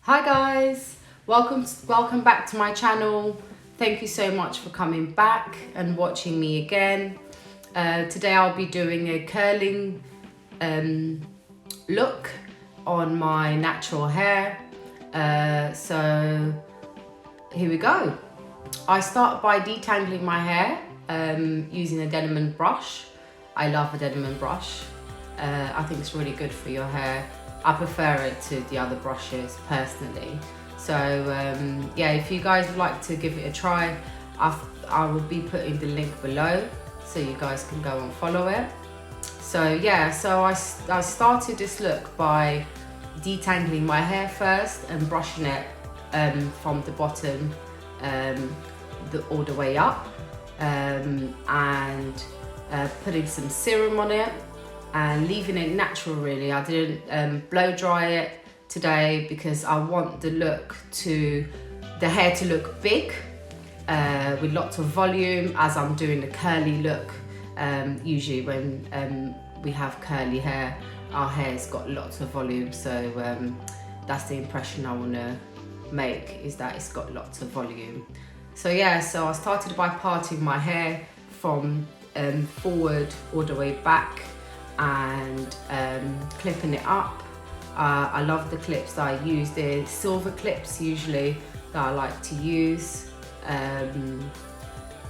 Hi guys, welcome back to my channel. Thank you so much for coming back and watching me again. Today I'll be doing a curling look on my natural hair. So here we go. I start by detangling my hair using a denim brush. I love a denim brush. I think it's really good for your hair. I prefer it to the other brushes personally. So yeah, if you guys would like to give it a try, I will be putting the link below so you guys can go and follow it. So yeah, so I started this look by detangling my hair first and brushing it from the bottom all the way up, and putting some serum on it and leaving it natural really. I didn't blow dry it today because I want the hair to look big with lots of volume as I'm doing a curly look. Usually when we have curly hair, our hair's got lots of volume, so that's the impression I want to make, is that it's got lots of volume. So yeah, so I started by parting my hair from forward all the way back and clipping it up. I love the clips that I use. They're silver clips usually that I like to use.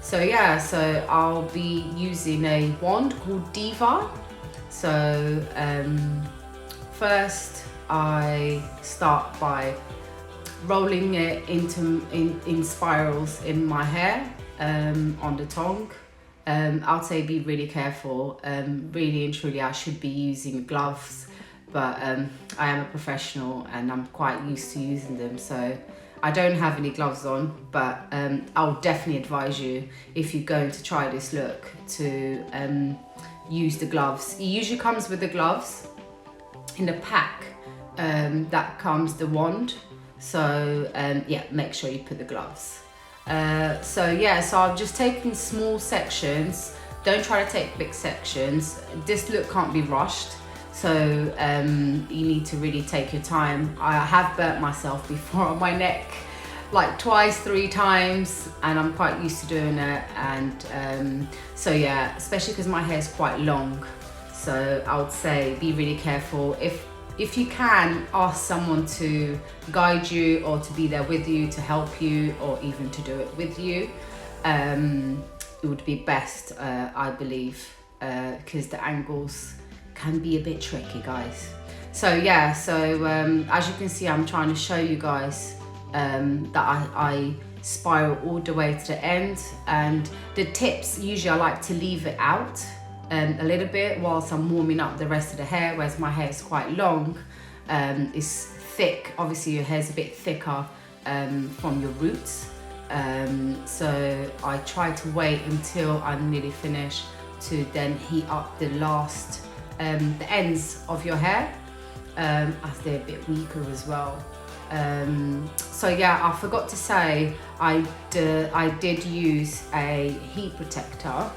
So yeah, so I'll be using a wand called Diva. So first I start by rolling it in spirals in my hair on the tongue. I'd say be really careful. Really and truly I should be using gloves, but I am a professional and I'm quite used to using them, so I don't have any gloves on, but I'll definitely advise you, if you're going to try this look, to use the gloves. It usually comes with the gloves in the pack that comes the wand, so yeah, make sure you put the gloves. So yeah, so I've just taken small sections. Don't try to take big sections. This look can't be rushed, so you need to really take your time. I have burnt myself before on my neck, like twice, 3 times, and I'm quite used to doing it. And so yeah, especially because my hair is quite long, so I would say be really careful. If you can, ask someone to guide you or to be there with you, to help you, or even to do it with you. It would be best, I believe, because the angles can be a bit tricky, guys. So yeah, so as you can see, I'm trying to show you guys that I spiral all the way to the end, and the tips, usually I like to leave it out a little bit whilst I'm warming up the rest of the hair, whereas my hair is quite long, it's thick. Obviously your hair's a bit thicker from your roots, so I try to wait until I'm nearly finished to then heat up the last, the ends of your hair, as they're a bit weaker as well. So yeah, I forgot to say, I did use a heat protector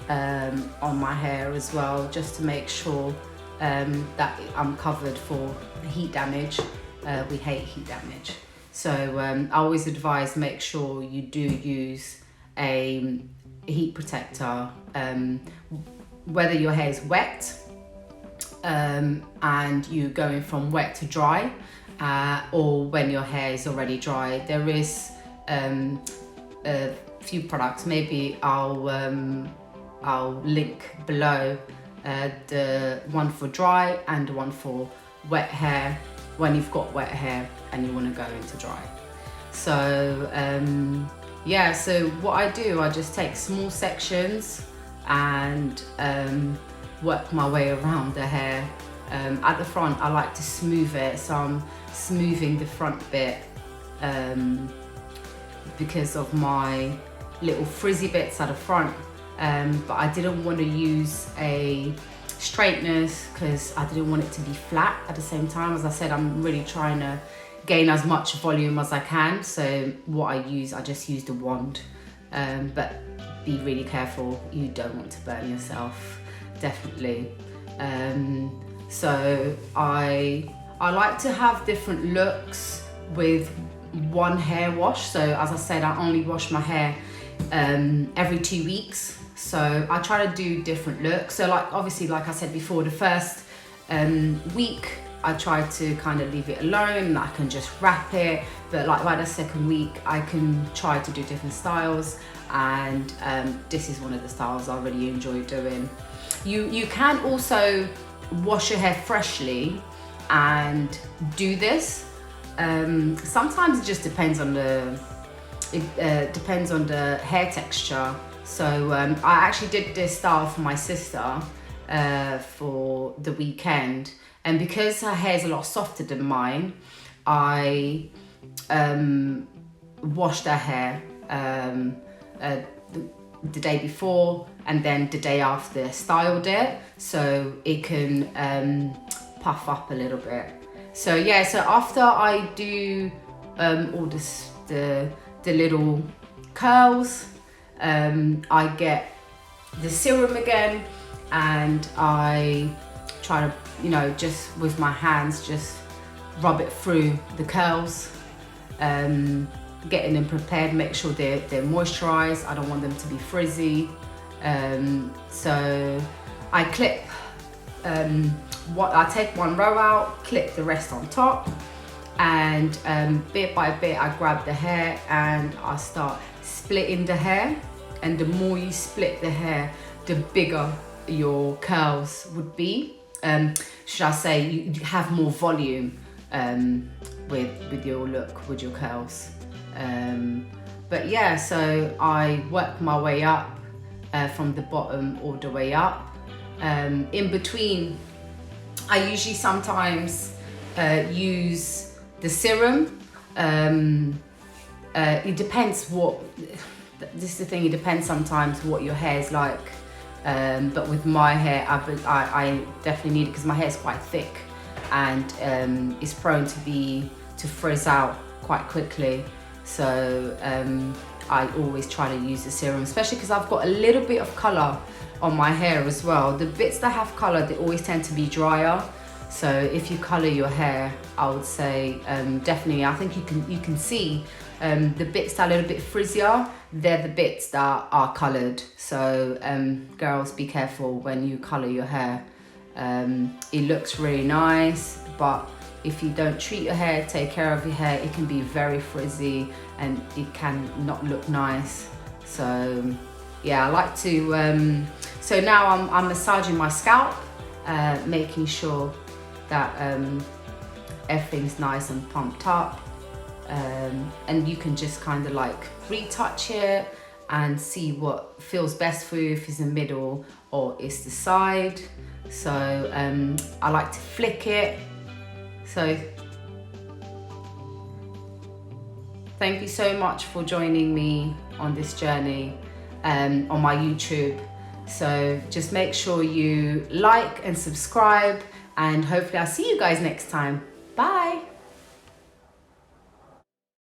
on my hair as well, just to make sure that I'm covered for heat damage. We hate heat damage, so I always advise, make sure you do use a heat protector whether your hair is wet and you're going from wet to dry, or when your hair is already dry. There is a few products, maybe I'll link below the one for dry and the one for wet hair, when you've got wet hair and you want to go into dry. So yeah, so what I do, I just take small sections and work my way around the hair. At the front I like to smooth it, so I'm smoothing the front bit because of my little frizzy bits at the front. But I didn't want to use a straighteners because I didn't want it to be flat at the same time. As I said, I'm really trying to gain as much volume as I can, so what I just used a wand, but be really careful, you don't want to burn yourself, definitely. So I like to have different looks with one hair wash. So as I said, I only wash my hair every 2 weeks. So I try to do different looks. So like obviously, like I said before, the first week I try to kind of leave it alone. I can just wrap it, but like by the second week I can try to do different styles, and this is one of the styles I really enjoy doing. You can also wash your hair freshly and do this. Sometimes it just depends on the hair texture. So I actually did this style for my sister for the weekend, and because her hair is a lot softer than mine, I washed her hair the day before, and then the day after styled it so it can puff up a little bit. So yeah, so after I do all the little curls, I get the serum again, and I try to, you know, just with my hands just rub it through the curls, getting them prepared, make sure they're moisturized. I don't want them to be frizzy. So I clip I take one row out, clip the rest on top, and bit by bit I grab the hair and I start splitting the hair. And the more you split the hair, the bigger your curls would be. Should I say, you have more volume with your look, with your curls. But yeah, so I work my way up from the bottom all the way up. In between, I usually sometimes use the serum. It depends what, this is the thing, it depends sometimes what your hair is like. But with my hair, I definitely need it because my hair is quite thick and it's prone to frizz out quite quickly. So I always try to use the serum, especially because I've got a little bit of colour on my hair as well. The bits that have colour, they always tend to be drier. So if you colour your hair, I would say definitely, I think you can see the bits that are a little bit frizzier, they're the bits that are coloured. So girls, be careful when you colour your hair. It looks really nice, but if you don't treat your hair, take care of your hair, it can be very frizzy and it can not look nice. So yeah, I like to, so now I'm massaging my scalp, making sure that everything's nice and pumped up. And you can just kind of like retouch it and see what feels best for you, if it's the middle or it's the side. So I like to flick it. So thank you so much for joining me on this journey on my YouTube. So just make sure you like and subscribe, and hopefully I'll see you guys next time. Bye.